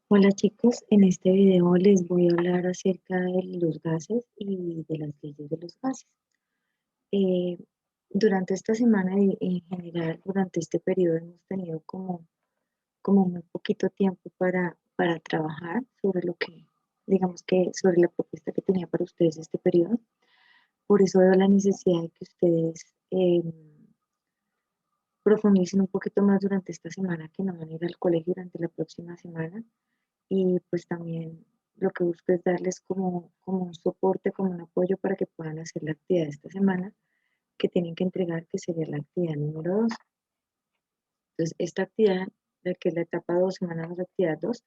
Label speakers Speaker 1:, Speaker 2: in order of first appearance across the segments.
Speaker 1: Hola chicos, en este video les voy a hablar acerca de los gases y de las leyes de los gases. Eh, durante esta semana y en general durante este periodo hemos tenido como muy poquito tiempo para trabajar sobre lo que, digamos que sobre la propuesta que tenía para ustedes este periodo. Por eso veo la necesidad de que ustedes profundicen un poquito más durante esta semana que no van a ir al colegio durante la próxima semana. Y pues también lo que busco es darles como un soporte, como un apoyo para que puedan hacer la actividad de esta semana que tienen que entregar, que sería la actividad número 2. Entonces, esta actividad, la que es la etapa 2, semana 2, actividad 2,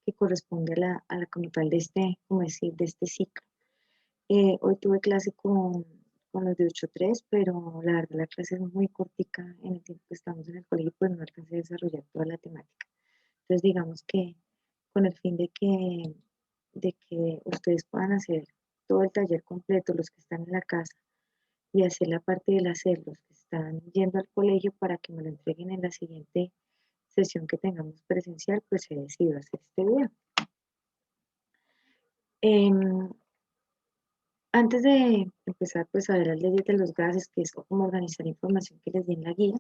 Speaker 1: que corresponde a la como tal de este, como decir, de este ciclo. Hoy tuve clase con los de 8.3, pero la verdad la clase es muy cortica en el tiempo que estamos en el colegio, pues no alcancé a desarrollar toda la temática. Entonces, digamos que con el fin de que ustedes puedan hacer todo el taller completo, los que están en la casa, y hacer la parte del hacer, los que están yendo al colegio para que me lo entreguen en la siguiente sesión que tengamos presencial, pues he decidido hacer este video. Em, Antes de empezar pues a ver las leyes de los gases, que es como organizar información que les di en la guía,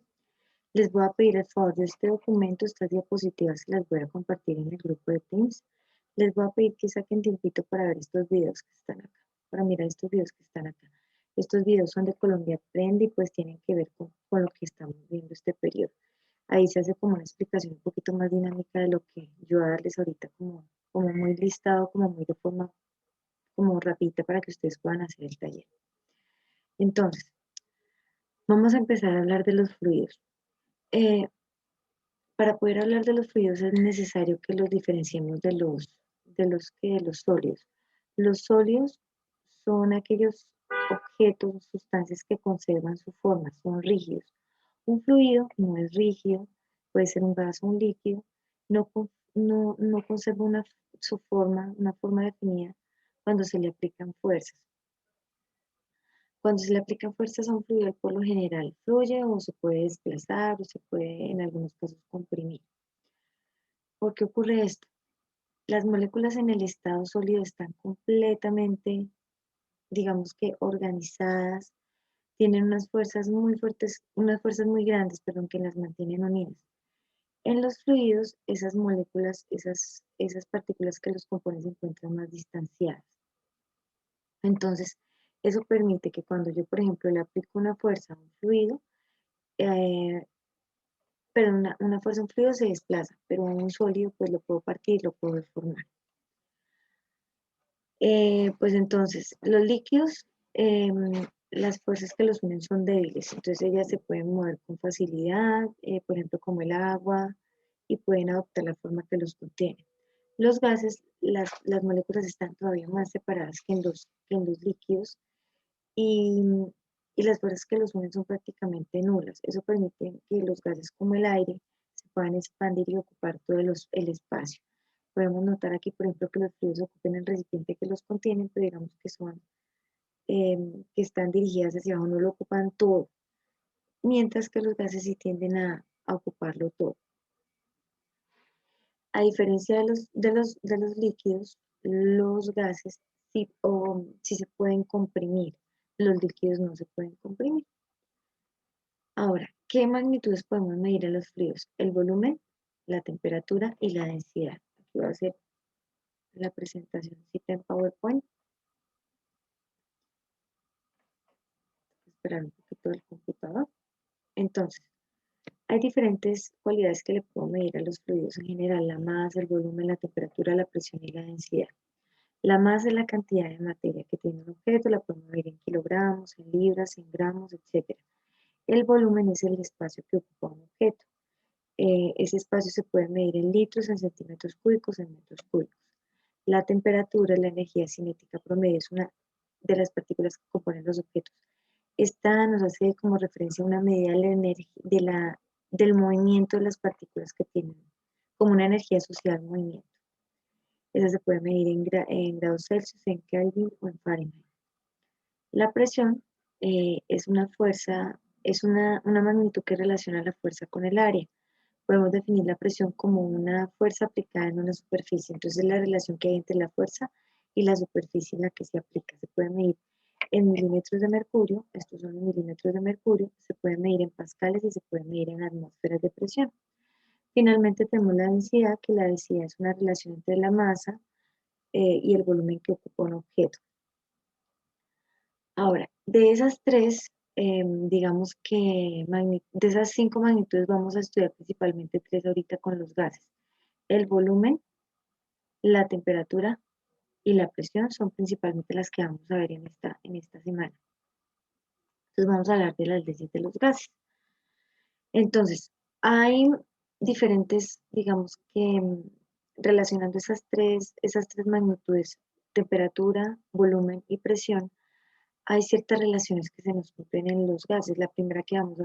Speaker 1: les voy a pedir el favor de este documento, estas diapositivas las voy a compartir en el grupo de Teams. Les voy a pedir que saquen tiempito para ver estos videos que están acá, para mirar estos videos que están acá. Estos videos son de Colombia Aprende y pues tienen que ver con lo que estamos viendo este periodo. Ahí se hace como una explicación un poquito más dinámica de lo que yo voy a darles ahorita como muy listado, como muy de forma como rapidita para que ustedes puedan hacer el taller. Entonces, vamos a empezar a hablar de los fluidos. Eh, Para poder hablar de los fluidos es necesario que los diferenciemos de los sólidos. Los sólidos son aquellos objetos o sustancias que conservan su forma, son rígidos. Un fluido no es rígido, puede ser un gas o un líquido, no conserva una forma definida cuando se le aplican fuerzas. Cuando se le aplican fuerzas a un fluido, por lo general fluye o se puede desplazar o se puede en algunos casos comprimir. ¿Por qué ocurre esto? Las moléculas en el estado sólido están completamente, digamos que organizadas, tienen unas fuerzas muy fuertes, unas fuerzas muy grandes, perdón, que las mantienen unidas. En los fluidos, esas moléculas, esas partículas que los componen se encuentran más distanciadas. Entonces, eso permite que cuando yo, por ejemplo, le aplico una fuerza a un fluido, eh, pero una fuerza a un fluido se desplaza, pero a un sólido pues lo puedo partir, lo puedo deformar. Pues entonces, los líquidos, las fuerzas que los unen son débiles, entonces ellas se pueden mover con facilidad, por ejemplo, como el agua, y pueden adoptar la forma que los contiene. Los gases, las moléculas están todavía más separadas que en los líquidos, y, y las fuerzas que los unen son prácticamente nulas. Eso permite que los gases como el aire se puedan expandir y ocupar todo el espacio. Podemos notar aquí, por ejemplo, que los fluidos ocupen el recipiente que los contienen, pero digamos que que están dirigidas hacia abajo, no lo ocupan todo, mientras que los gases sí tienden a ocuparlo todo. A diferencia de los líquidos, los gases sí se pueden comprimir, los líquidos no se pueden comprimir. Ahora, ¿qué magnitudes podemos medir en los fluidos? El volumen, la temperatura y la densidad. Aquí voy a hacer la presentación en PowerPoint. Esperar un poquito el computador. Entonces, hay diferentes cualidades que le puedo medir a los fluidos en general: la masa, el volumen, la temperatura, la presión y la densidad. La masa es la cantidad de materia que tiene un objeto, la podemos medir en kilogramos, en libras, en gramos, etc. El volumen es el espacio que ocupa un objeto. Ese espacio se puede medir en litros, en centímetros cúbicos, en metros cúbicos. La temperatura es la energía cinética promedio, es una de las partículas que componen los objetos. Esta nos hace como referencia a una medida del movimiento de las partículas que tienen como una energía asociada al movimiento. Esa se puede medir en grados Celsius, en Kelvin o en Fahrenheit. La presión es una fuerza, es una magnitud que relaciona la fuerza con el área. podemos definir la presión como una fuerza aplicada en una superficie. Entonces, la relación que hay entre la fuerza y la superficie en la que se aplica. Se puede medir en milímetros de mercurio, estos son los milímetros de mercurio, se puede medir en pascales y se puede medir en atmósferas de presión. Finalmente tenemos la densidad, que la densidad es una relación entre la masa y el volumen que ocupa un objeto. Ahora, de esas tres, digamos que de esas 5 magnitudes vamos a estudiar principalmente tres ahorita con los gases. El volumen, la temperatura y la presión son principalmente las que vamos a ver en esta semana. Entonces vamos a hablar de las leyes de los gases. Entonces, hay diferentes, digamos que relacionando esas tres magnitudes, temperatura, volumen y presión, hay ciertas relaciones que se nos cumplen en los gases. La primera que vamos a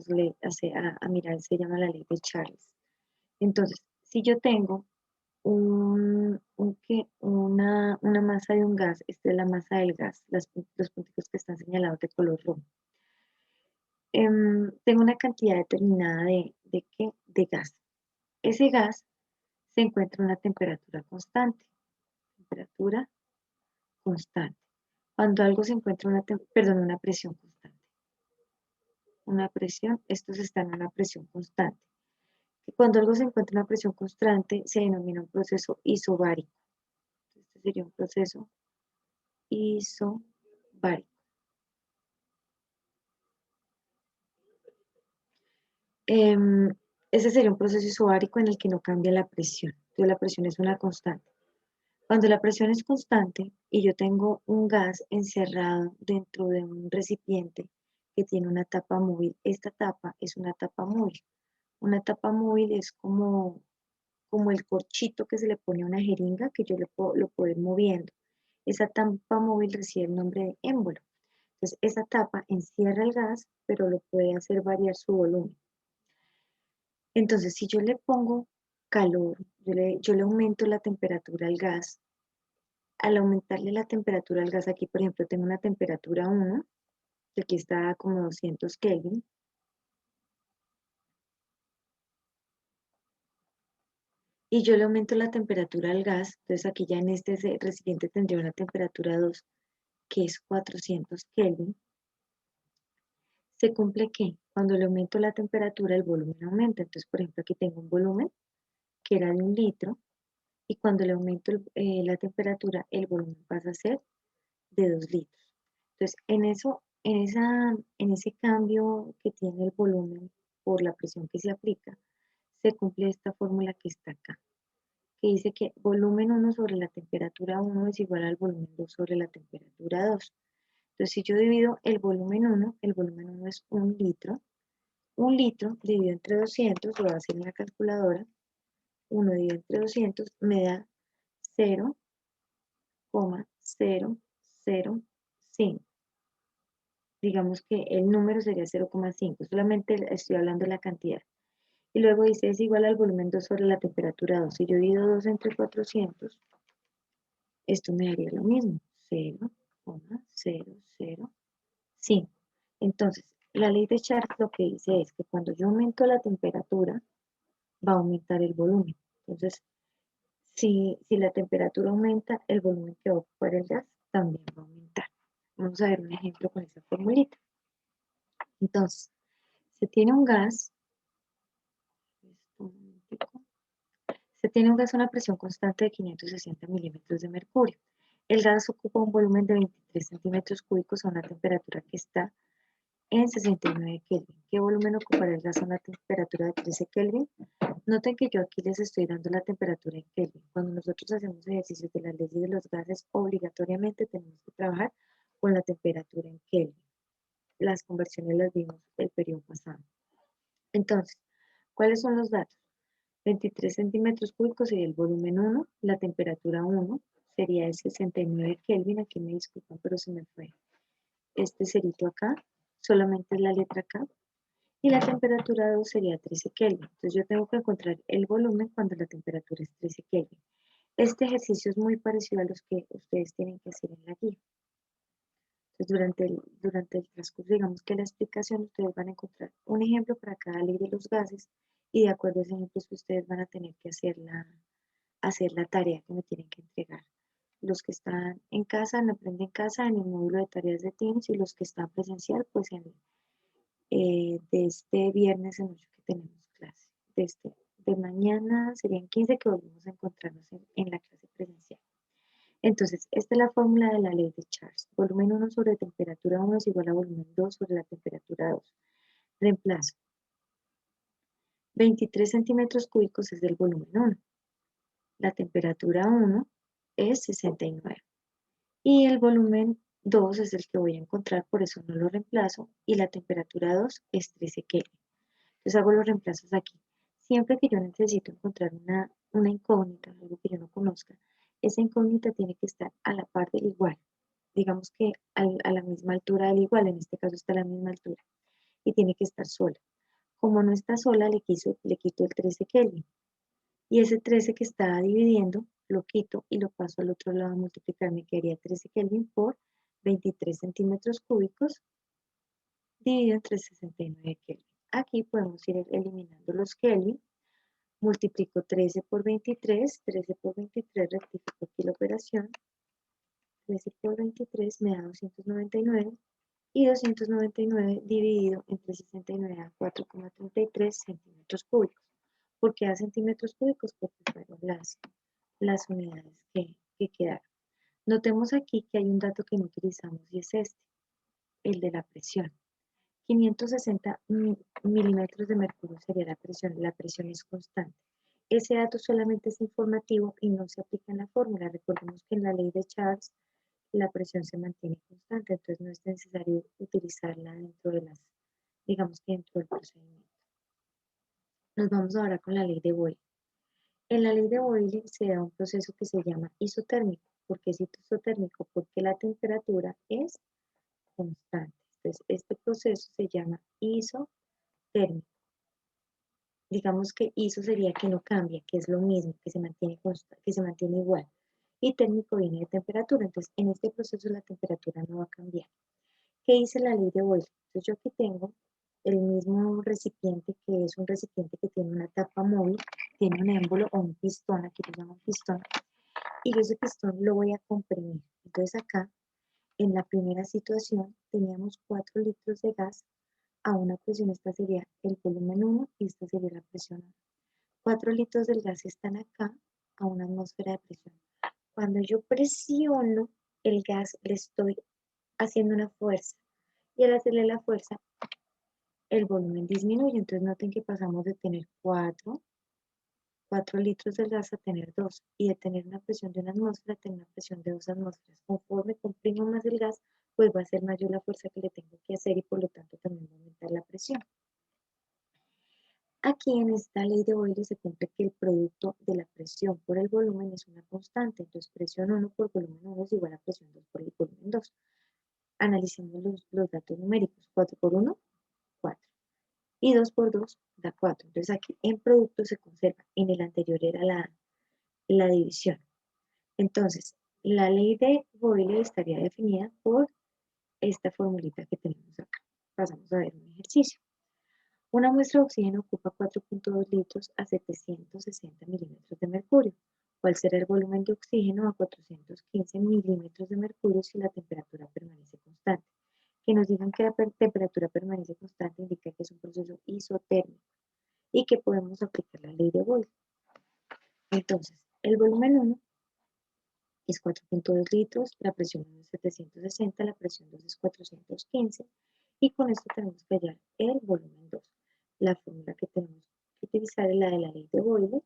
Speaker 1: mirar se llama la ley de Charles. Entonces, si yo tengo una masa de un gas, esta es la masa del gas, los puntitos que están señalados de color rojo. Tengo una cantidad determinada de gas. Ese gas se encuentra a una temperatura constante. Temperatura constante. Cuando algo se encuentra una presión constante. Una presión, estos están a una presión constante. Cuando algo se encuentra en una presión constante, se denomina un proceso isobárico. Este sería un proceso isobárico. Ese sería un proceso isobárico en el que no cambia la presión. Entonces la presión es una constante. Cuando la presión es constante y yo tengo un gas encerrado dentro de un recipiente que tiene una tapa móvil, esta tapa es una tapa móvil. Una tapa móvil es como el corchito que se le pone a una jeringa que yo lo puedo ir moviendo. Esa tapa móvil recibe el nombre de émbolo. Entonces, esa tapa encierra el gas, pero lo puede hacer variar su volumen. Entonces, si yo le pongo calor, yo le aumento la temperatura al gas, al aumentarle la temperatura al gas, aquí por ejemplo tengo una temperatura 1, que aquí está como 200 Kelvin, y yo le aumento la temperatura al gas, entonces aquí ya en este recipiente tendría una temperatura 2, que es 400 Kelvin. Se cumple que cuando le aumento la temperatura el volumen aumenta. Entonces, por ejemplo, aquí tengo un volumen que era de 1 litro y cuando le aumento la temperatura el volumen pasa a ser de 2 litros. Entonces, en ese cambio que tiene el volumen por la presión que se aplica, se cumple esta fórmula que está acá, que dice que volumen 1 sobre la temperatura 1 es igual al volumen 2 sobre la temperatura 2. Entonces, si yo divido el volumen 1 es 1 litro. 1 litro dividido entre 200, lo voy a hacer en la calculadora. 1 dividido entre 200 me da 0,005. Digamos que el número sería 0,5. Solamente estoy hablando de la cantidad. Y luego dice es igual al volumen 2 sobre la temperatura 2. Si yo divido 2 entre 400, esto me daría lo mismo. 0,005. Entonces, la ley de Charles lo que dice es que cuando yo aumento la temperatura, va a aumentar el volumen. Entonces, si la temperatura aumenta, el volumen que va a ocupar el gas también va a aumentar. Vamos a ver un ejemplo con esa formulita. Entonces, se tiene un gas, se tiene un gas a una presión constante de 560 milímetros de mercurio. El gas ocupa un volumen de 23 centímetros cúbicos a una temperatura que está en 69 Kelvin. ¿Qué volumen ocupará el gas a una temperatura de 13 Kelvin? Noten que yo aquí les estoy dando la temperatura en Kelvin. Cuando nosotros hacemos ejercicios de las leyes de los gases, obligatoriamente tenemos que trabajar con la temperatura en Kelvin. Las conversiones las vimos el periodo pasado. Entonces, ¿cuáles son los datos? 23 centímetros cúbicos sería el volumen 1, la temperatura 1 sería el 69 Kelvin, aquí me disculpan, pero se me fue este cerito acá, solamente es la letra K, y la temperatura 2 sería 13 Kelvin. Entonces yo tengo que encontrar el volumen cuando la temperatura es 13 Kelvin. Este ejercicio es muy parecido a los que ustedes tienen que hacer en la guía. Entonces durante el transcurso, digamos que la explicación, ustedes van a encontrar un ejemplo para cada ley de los gases y de acuerdo a ese ejemplo ustedes van a tener que hacer la tarea que me tienen que entregar. Los que están en casa, en Aprende en Casa, en el módulo de tareas de Teams, y los que están presencial, pues de este viernes en 8 que tenemos clase. De mañana serían 15 que volvemos a encontrarnos en la clase presencial. Entonces, esta es la fórmula de la ley de Charles. Volumen 1 sobre temperatura 1 es igual a volumen 2 sobre la temperatura 2. Reemplazo. 23 centímetros cúbicos es el volumen 1. La temperatura 1 es 69. Y el volumen 2 es el que voy a encontrar, por eso no lo reemplazo. Y la temperatura 2 es 13 Kelvin. Entonces hago los reemplazos aquí. Siempre que yo necesito encontrar una incógnita, algo que yo no conozca, esa incógnita tiene que estar a la par del igual. Digamos que a la misma altura del igual, en este caso está a la misma altura. Y tiene que estar sola. Como no está sola, le quito el 13 Kelvin. Y ese 13 que estaba dividiendo, lo quito y lo paso al otro lado a multiplicar. Me quedaría 13 Kelvin por 23 centímetros cúbicos dividido entre 69 Kelvin. Aquí podemos ir eliminando los Kelvin. Multiplico 13 por 23, 13 por 23, rectifico aquí la operación. 13 por 23 me da 299 y 299 dividido entre 69 da 4,33 centímetros cúbicos. ¿Por qué da centímetros cúbicos? Porque fueron las unidades que quedaron. Notemos aquí que hay un dato que no utilizamos y es este, el de la presión. 560 milímetros de mercurio sería la presión es constante. Ese dato solamente es informativo y no se aplica en la fórmula. Recordemos que en la ley de Charles la presión se mantiene constante, entonces no es necesario utilizarla dentro de digamos que dentro del procedimiento. Nos vamos ahora con la ley de Boyle. En la ley de Boyle se da un proceso que se llama isotérmico. ¿Por qué es isotérmico? Porque la temperatura es constante. Entonces, este proceso se llama isotérmico. Digamos que iso sería que no cambia, que es lo mismo, que se mantiene constante, que se mantiene igual. Y térmico viene de temperatura, entonces en este proceso la temperatura no va a cambiar. ¿Qué dice la ley de Boyle? Entonces yo aquí tengo el mismo recipiente, que es un recipiente que tiene una tapa móvil, tiene un émbolo o un pistón, aquí lo llaman pistón, y yo ese pistón lo voy a comprimir. Entonces acá, en la primera situación, teníamos 4 litros de gas a una presión, esta sería el volumen 1 y esta sería la presión 1. 4 litros del gas están acá a una atmósfera de presión. Cuando yo presiono el gas, le estoy haciendo una fuerza. Y al hacerle la fuerza, el volumen disminuye. Entonces noten que pasamos de tener 4 litros del gas a tener 2. Y de tener una presión de una atmósfera a tener una presión de 2 atmósferas. Conforme comprimo más el gas, pues va a ser mayor la fuerza que le tengo que hacer y por lo tanto también va a aumentar la presión. Aquí en esta ley de Boyle se cumple que el producto de la presión por el volumen es una constante, entonces presión 1 por volumen 1 es igual a presión 2 por el volumen 2. Analicemos los datos numéricos, 4 por 1, 4, y 2 por 2 da 4, entonces aquí en producto se conserva, en el anterior era la división. Entonces, la ley de Boyle estaría definida por esta formulita que tenemos acá. Pasamos a ver un ejercicio. Una muestra de oxígeno ocupa 4.2 litros a 760 milímetros de mercurio. ¿Cuál será el volumen de oxígeno a 415 milímetros de mercurio si la temperatura permanece constante? Que nos digan que la temperatura permanece constante indica que es un proceso isotérmico y que podemos aplicar la ley de Boyle. Entonces, el volumen 1 es 4.2 litros, la presión 1 es 760, la presión 2 es 415 y con esto tenemos que hallar el volumen 2. La fórmula que tenemos que utilizar es la de la ley de Boyle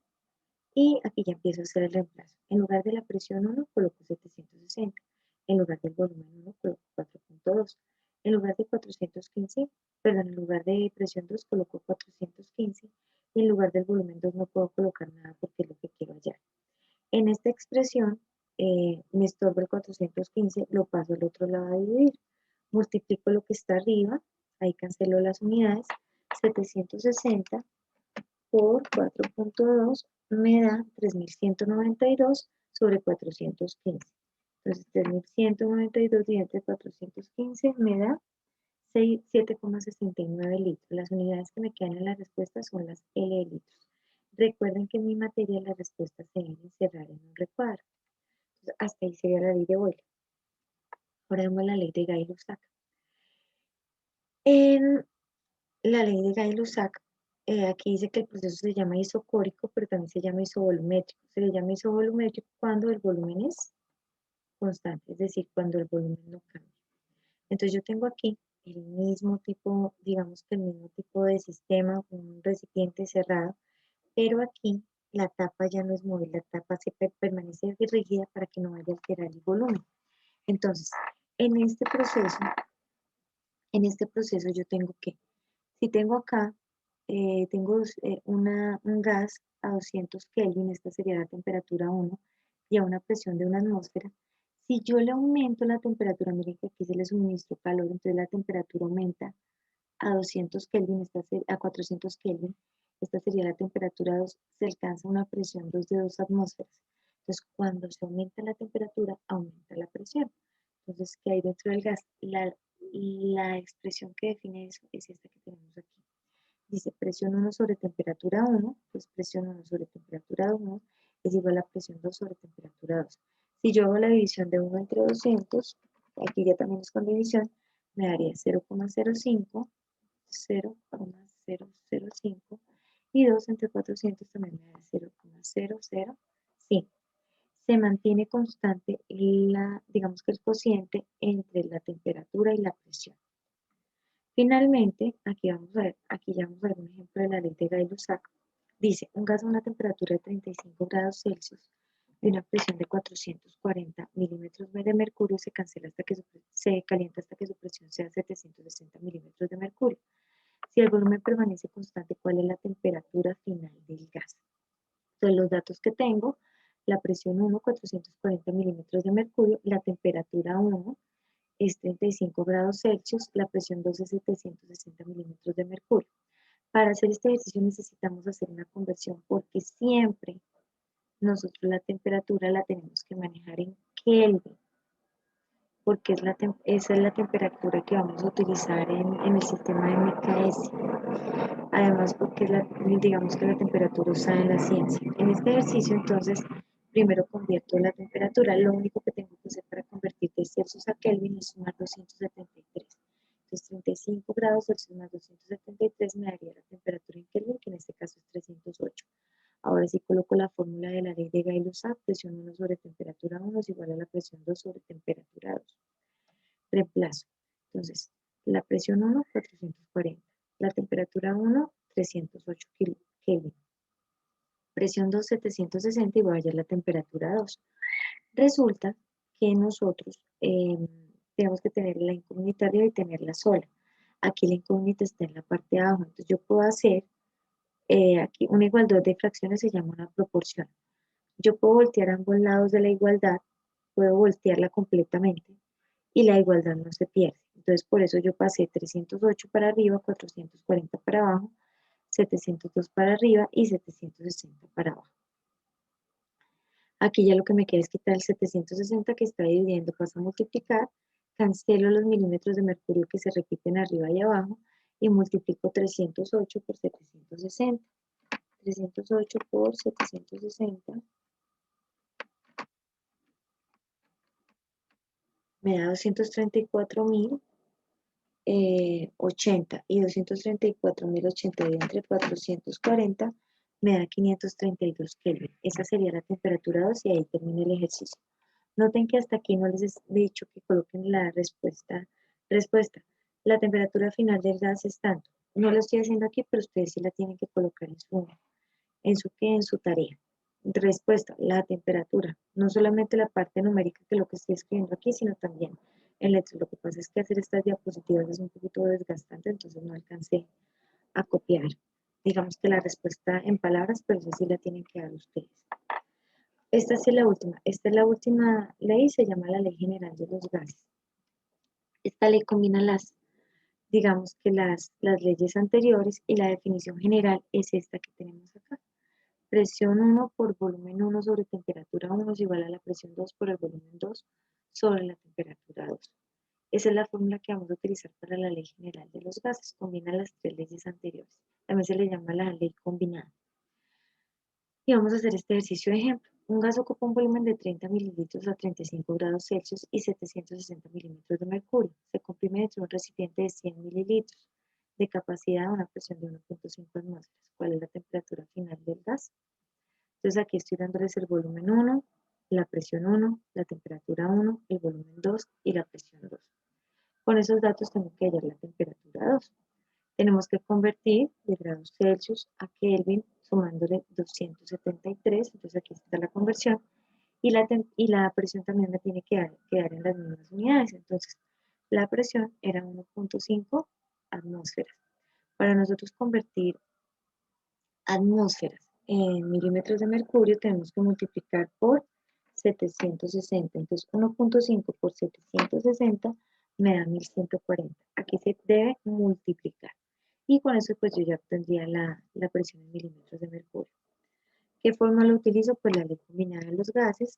Speaker 1: y aquí ya empiezo a hacer el reemplazo. En lugar de la presión 1 coloco 760, en lugar del volumen 1 coloco 4.2, en lugar de 415, perdón, en lugar de presión 2 coloco 415 y en lugar del volumen 2 no puedo colocar nada porque es lo que quiero hallar. En esta expresión me estorba el 415, lo paso al otro lado a dividir. Multiplico lo que está arriba, ahí cancelo las unidades, 760 por 4.2 me da 3192 sobre 415. Entonces 3192 dividido entre 415 me da 7,69 litros. Las unidades que me quedan en la respuesta son las L de litros. Recuerden que en mi materia las respuestas se deben encerrar en un recuadro. Entonces, hasta ahí sería la ley de Euler. Ahora vemos la ley de Gay-Lussac. En la ley de Gay-Lussac, aquí dice que el proceso se llama isocórico, pero también se llama isovolumétrico. Se le llama isovolumétrico cuando el volumen es constante, es decir, cuando el volumen no cambia. Entonces yo tengo aquí el mismo tipo, digamos que el mismo tipo de sistema, un recipiente cerrado, pero aquí la tapa ya no es móvil, la tapa permanece rígida para que no vaya a alterar el volumen. Entonces, en este proceso yo tengo que, si tengo acá, tengo un gas a 200 Kelvin, esta sería la temperatura 1, y a una presión de una atmósfera. Si yo le aumento la temperatura, miren que aquí se le suministró calor, entonces la temperatura aumenta a 200 Kelvin, a 400 Kelvin, esta sería la temperatura 2, se alcanza una presión 2 de 2 atmósferas. Entonces, cuando se aumenta la temperatura, aumenta la presión. Entonces, ¿qué hay dentro del gas? La expresión que define eso es esta que tenemos aquí. Dice presión 1 sobre temperatura 1, pues presión 1 sobre temperatura 1 es igual a presión 2 sobre temperatura 2. Si yo hago la división de 1 entre 200, aquí ya también es con división, me daría 0,05, 0,005 y 2 entre 400 también me da 0,005. Se mantiene constante digamos que el cociente entre la temperatura y la presión. Finalmente, aquí ya vamos a ver un ejemplo de la ley de Gay-Lussac. Dice, un gas a una temperatura de 35 grados Celsius y una presión de 440 milímetros de mercurio se calienta hasta que su presión sea 760 milímetros de mercurio. Si el volumen permanece constante, ¿cuál es la temperatura final del gas? Entonces, los datos que tengo, la presión 1, 440 milímetros de mercurio, la temperatura 1 es 35 grados Celsius, la presión 2 es 760 milímetros de mercurio. Para hacer este ejercicio necesitamos hacer una conversión porque siempre nosotros la temperatura la tenemos que manejar en Kelvin, porque esa es la temperatura que vamos a utilizar en el sistema de MKS. Además, porque digamos que la temperatura usada en la ciencia. En este ejercicio, entonces, primero convierto la temperatura. Lo único que tengo que hacer para convertir de Celsius a Kelvin es sumar 273. Entonces, 35 grados Celsius más 273 me daría la temperatura en Kelvin, que en este caso es 308. Ahora sí coloco la fórmula de la ley de Gay-Lussac, presión 1 sobre temperatura 1 es igual a la presión 2 sobre temperatura 2. Reemplazo. Entonces, la presión 1, 440. La temperatura 1, 308 Kelvin. Presión 2, 760 y voy a hallar la temperatura 2. Resulta que nosotros tenemos que tener la incógnita arriba y tenerla sola. Aquí la incógnita está en la parte de abajo. Entonces yo puedo hacer aquí una igualdad de fracciones, se llama una proporción. Yo puedo voltear ambos lados de la igualdad, puedo voltearla completamente y la igualdad no se pierde. Entonces, por eso yo pasé 308 para arriba, 440 para abajo, 702 para arriba y 760 para abajo. Aquí ya lo que me queda es quitar el 760 que está dividiendo, paso a multiplicar, cancelo los milímetros de mercurio que se repiten arriba y abajo y multiplico 308 por 760. 308 por 760 me da 234.080 y 234.080 entre 440 me da 532 Kelvin. Esa sería la temperatura 2 y ahí termina el ejercicio. Noten que hasta aquí no les he dicho que coloquen la respuesta. La temperatura final del gas es tanto. No lo estoy haciendo aquí, pero ustedes sí la tienen que colocar en su tarea. Respuesta, la temperatura. No solamente la parte numérica que lo que estoy escribiendo aquí, sino también el hecho. Lo que pasa es que hacer estas diapositivas es un poquito desgastante, entonces no alcancé a copiar. Digamos que la respuesta en palabras, pero eso sí la tienen que dar ustedes. Esta sí es la última. Esta es la última ley, se llama la Ley General de los Gases. Esta ley combina digamos que las leyes anteriores y la definición general es esta que tenemos acá. Presión 1 por volumen 1 sobre temperatura 1 es igual a la presión 2 por el volumen 2 sobre la temperatura 2. Esa es la fórmula que vamos a utilizar para la ley general de los gases. Combina las tres leyes anteriores. También se le llama la ley combinada. Y vamos a hacer este ejercicio de ejemplo. Un gas ocupa un volumen de 30 mililitros a 35 grados Celsius y 760 milímetros de mercurio. Se comprime dentro de un recipiente de 100 mililitros de capacidad a una presión de 1.5 atmósferas. ¿Cuál es la temperatura final del gas? Entonces aquí estoy dándoles el volumen 1, la presión 1, la temperatura 1, el volumen 2 y la presión 2. Con esos datos tengo que hallar la temperatura 2. Tenemos que convertir de grados Celsius a Kelvin sumándole 273, entonces aquí está la conversión, y la presión también me tiene que quedar en las mismas unidades, entonces la presión era 1.5 atmósferas. Para nosotros convertir atmósferas en milímetros de mercurio tenemos que multiplicar por 760, entonces 1.5 por 760 me da 1140, aquí se debe multiplicar. Y con eso pues yo ya obtendría la presión en milímetros de mercurio. ¿Qué forma lo utilizo? Pues la ley combinada de los gases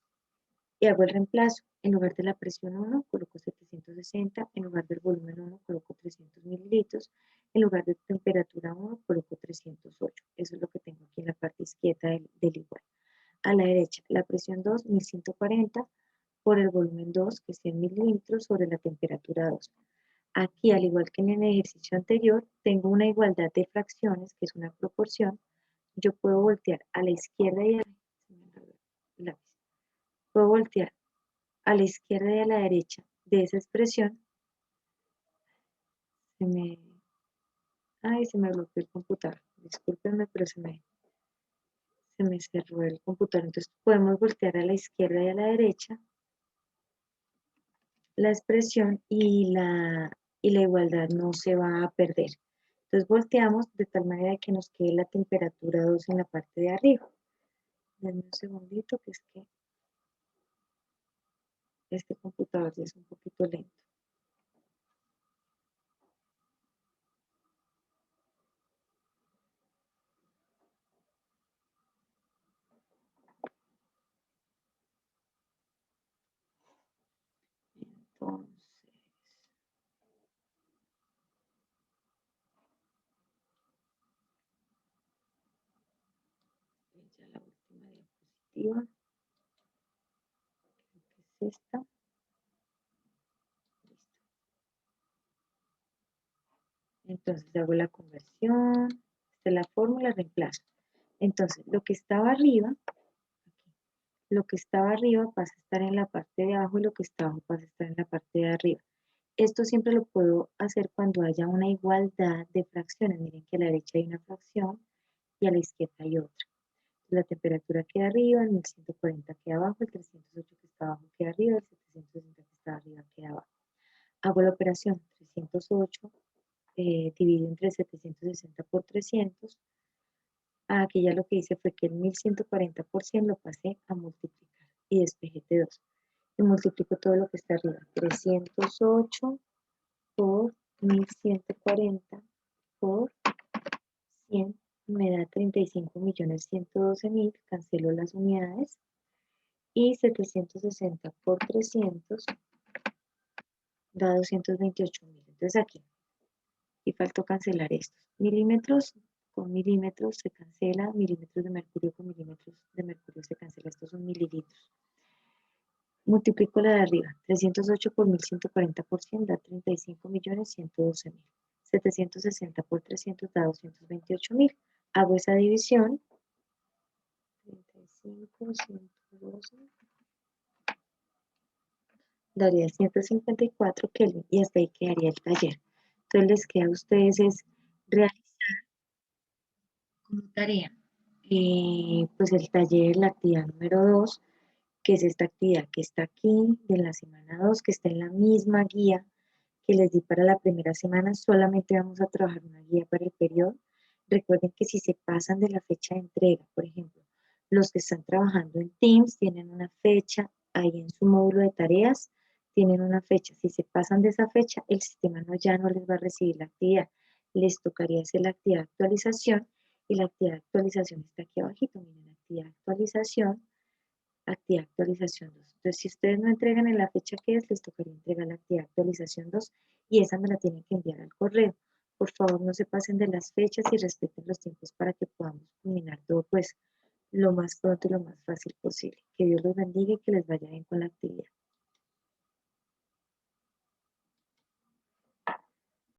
Speaker 1: y hago el reemplazo. En lugar de la presión 1 coloco 760, en lugar del volumen 1 coloco 300 mililitros, en lugar de temperatura 1 coloco 308. Eso es lo que tengo aquí en la parte izquierda del igual. A la derecha, la presión 2, 1140 por el volumen 2, que es 100 mililitros, sobre la temperatura 2. Aquí, al igual que en el ejercicio anterior, tengo una igualdad de fracciones, que es una proporción. Yo puedo voltear a la izquierda y a la, puedo voltear a la izquierda y a la derecha de esa expresión. Se me bloqueó el computador. Discúlpenme, pero se me cerró el computador. Entonces podemos voltear a la izquierda y a la derecha la expresión y la igualdad no se va a perder. Entonces volteamos de tal manera que nos quede la temperatura 2 en la parte de arriba. Denme un segundito, que es que este computador ya es un poquito lento. Entonces, ya la última diapositiva, creo que es esta. Listo. Entonces hago la conversión, esta es la fórmula, reemplazo. Entonces, lo que estaba arriba pasa a estar en la parte de abajo y lo que está abajo pasa a estar en la parte de arriba. Esto siempre lo puedo hacer cuando haya una igualdad de fracciones. Miren que a la derecha hay una fracción y a la izquierda hay otra. La temperatura queda arriba, el 1140 queda abajo, el 308 que está abajo queda arriba, el 760 que está arriba queda abajo. Hago la operación 308 dividido entre 760 por 300. Aquí ya lo que hice fue que el 1140 por 100 lo pasé a multiplicar y despejé de 2. Y multiplico todo lo que está arriba. 308 por 1140 por 100 me da 35.112.000, cancelo las unidades, y 760 por 300 da 228.000. Entonces aquí, y faltó cancelar estos. Milímetros con milímetros se cancela, milímetros de mercurio con milímetros de mercurio se cancela, estos son mililitros. Multiplico la de arriba, 308 por 1140 por 100 da 35.112.000. 760 por 300 da 228.000. Hago esa división, 35, 112, daría 154 Kelvin y hasta ahí quedaría el taller. Entonces les queda a ustedes es realizar como tarea pues el taller, la actividad número 2, que es esta actividad que está aquí de la semana 2, que está en la misma guía que les di para la primera semana. Solamente vamos a trabajar una guía para el periodo. Recuerden que si se pasan de la fecha de entrega, por ejemplo, los que están trabajando en Teams tienen una fecha ahí en su módulo de tareas, tienen una fecha. Si se pasan de esa fecha, el sistema ya no les va a recibir la actividad. Les tocaría hacer la actividad de actualización, y la actividad de actualización está aquí abajito. Miren, actividad de actualización. actividad actualización 2. Entonces, si ustedes no entregan en la fecha que es, les tocaría entregar la actividad actualización 2 y esa me la tienen que enviar al correo. Por favor, no se pasen de las fechas y respeten los tiempos para que podamos culminar todo, pues, lo más pronto y lo más fácil posible. Que Dios los bendiga y que les vaya bien con la actividad.